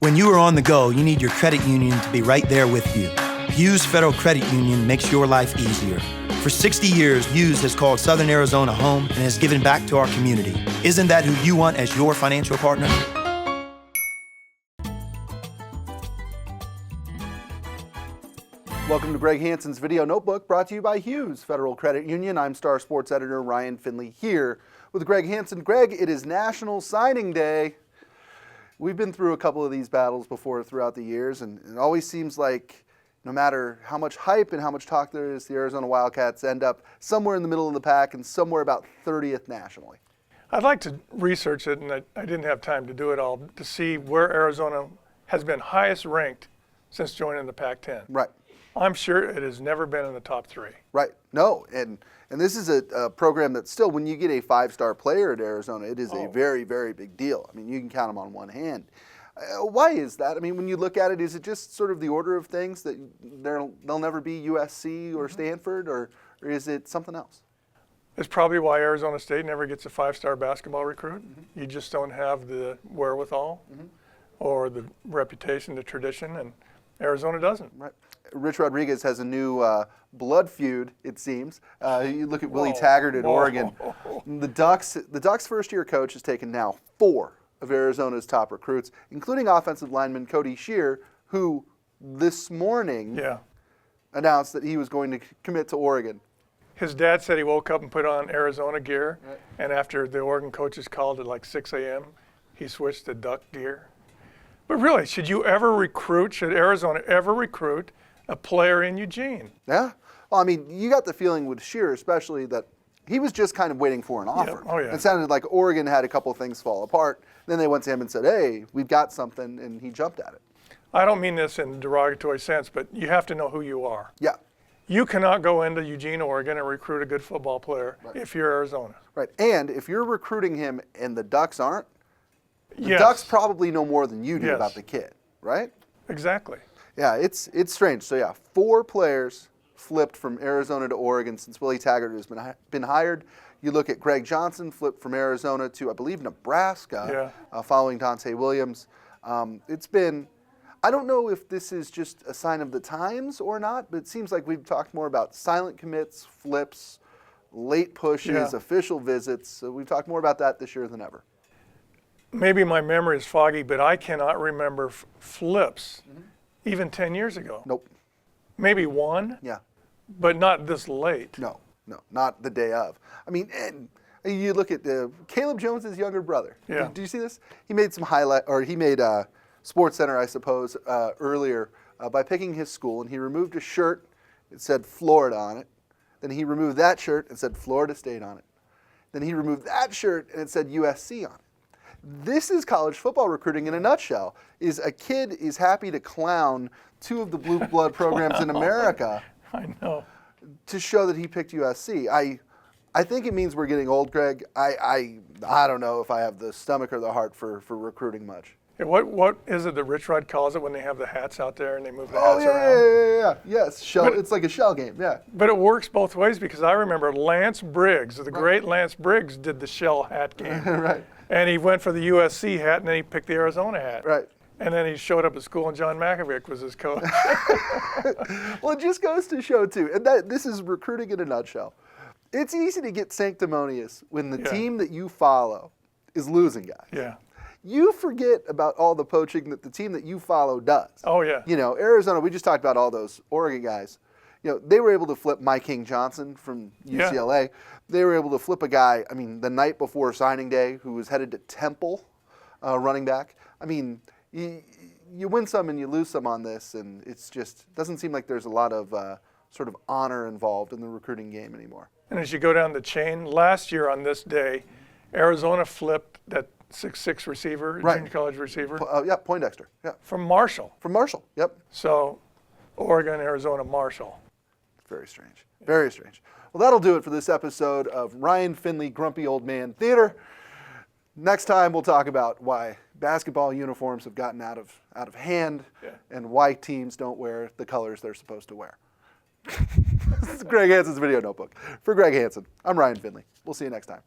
When you are on the go, you need your credit union to be right there with you. Hughes Federal Credit Union makes your life easier. For 60 years, Hughes has called Southern Arizona home and has given back to our community. Isn't that who you want as your financial partner? Welcome to Greg Hansen's Video Notebook, brought to you by Hughes Federal Credit Union. I'm Star Sports Editor Ryan Finley here with Greg Hansen. Greg, it is National Signing Day. We've been through a couple of these battles before throughout the years, and it always seems like no matter how much hype and how much talk there is, the Arizona Wildcats end up somewhere in the middle of the pack and somewhere about 30th nationally. I'd like to research it, and I didn't have time to do it all, to see where Arizona has been highest ranked since joining the Pac-10. Right. I'm sure it has never been in the top 3. Right. No, and this is a program that still, when you get a 5-star player at Arizona, it is a very, very big deal. I mean, you can count them on one hand. Why is that? I mean, when you look at it, is it just sort of the order of things that they'll never be USC or Stanford, or is it something else? It's probably why Arizona State never gets a 5-star basketball recruit. You just don't have the wherewithal or the reputation, the tradition, and Arizona doesn't. Right. Rich Rodriguez has a new blood feud, it seems. You look at Willie Taggart at Oregon. The Ducks' first-year coach has taken now 4 of Arizona's top recruits, including offensive lineman Cody Shear, who this morning announced that he was going to commit to Oregon. His dad said he woke up and put on Arizona gear, and after the Oregon coaches called at like 6 a.m., he switched to Duck gear. But really, should Arizona ever recruit a player in Eugene? Yeah. Well, I mean, you got the feeling with Shear especially that he was just kind of waiting for an offer. Oh, yeah. It sounded like Oregon had a couple of things fall apart. Then they went to him and said, hey, we've got something, and he jumped at it. I don't mean this in a derogatory sense, but you have to know who you are. Yeah. You cannot go into Eugene, Oregon and recruit a good football player if you're Arizona. Right. And if you're recruiting him and the Ducks aren't, the Ducks probably know more than you do about the kid, right? Exactly. Yeah, it's strange. So 4 players flipped from Arizona to Oregon since Willie Taggart has been hired. You look at Greg Johnson, flipped from Arizona to, I believe, Nebraska, following Dante Williams. It's been, I don't know if this is just a sign of the times or not, but it seems like we've talked more about silent commits, flips, late pushes, official visits. So we've talked more about that this year than ever. Maybe my memory is foggy, but I cannot remember flips even 10 years ago. Nope. Maybe 1. Yeah. But not this late. No, not the day of. I mean, and you look at Caleb Jones' younger brother. Yeah. Did you see this? He made some he made Sports Center, I suppose, earlier by picking his school, and he removed a shirt. It said Florida on it. Then he removed that shirt and said Florida State on it. Then he removed that shirt and it said USC on it. This is college football recruiting in a nutshell. Is a kid is happy to clown 2 of the blue blood programs in America. I know. To show that he picked USC. I think it means we're getting old, Greg. I don't know if I have the stomach or the heart for recruiting much. Yeah, what is it that Rich Rod calls it when they have the hats out there and they move the hats around? Yes, it's like a shell game, But it works both ways because I remember Lance Briggs, the great Lance Briggs, did the shell hat game. Right. And he went for the USC hat, and then he picked the Arizona hat. Right. And then he showed up at school, and John Malkovich was his coach. Well, it just goes to show, too, and this is recruiting in a nutshell. It's easy to get sanctimonious when the team that you follow is losing guys. Yeah. You forget about all the poaching that the team that you follow does. Oh, yeah. You know, Arizona, we just talked about all those Oregon guys. You know, they were able to flip Mike King Johnson from UCLA. Yeah. They were able to flip a guy, I mean, the night before signing day who was headed to Temple, running back. I mean, you win some and you lose some on this, and it's just doesn't seem like there's a lot of sort of honor involved in the recruiting game anymore. And as you go down the chain, last year on this day, Arizona flipped that 6'6" receiver, junior college receiver. Poindexter. Yeah. From Marshall. Yep. So, Oregon, Arizona, Marshall. Very strange. Very strange. Well, that'll do it for this episode of Ryan Finley, Grumpy Old Man Theater. Next time, we'll talk about why basketball uniforms have gotten out of hand and why teams don't wear the colors they're supposed to wear. This is Greg Hansen's Video Notebook. For Greg Hansen, I'm Ryan Finley. We'll see you next time.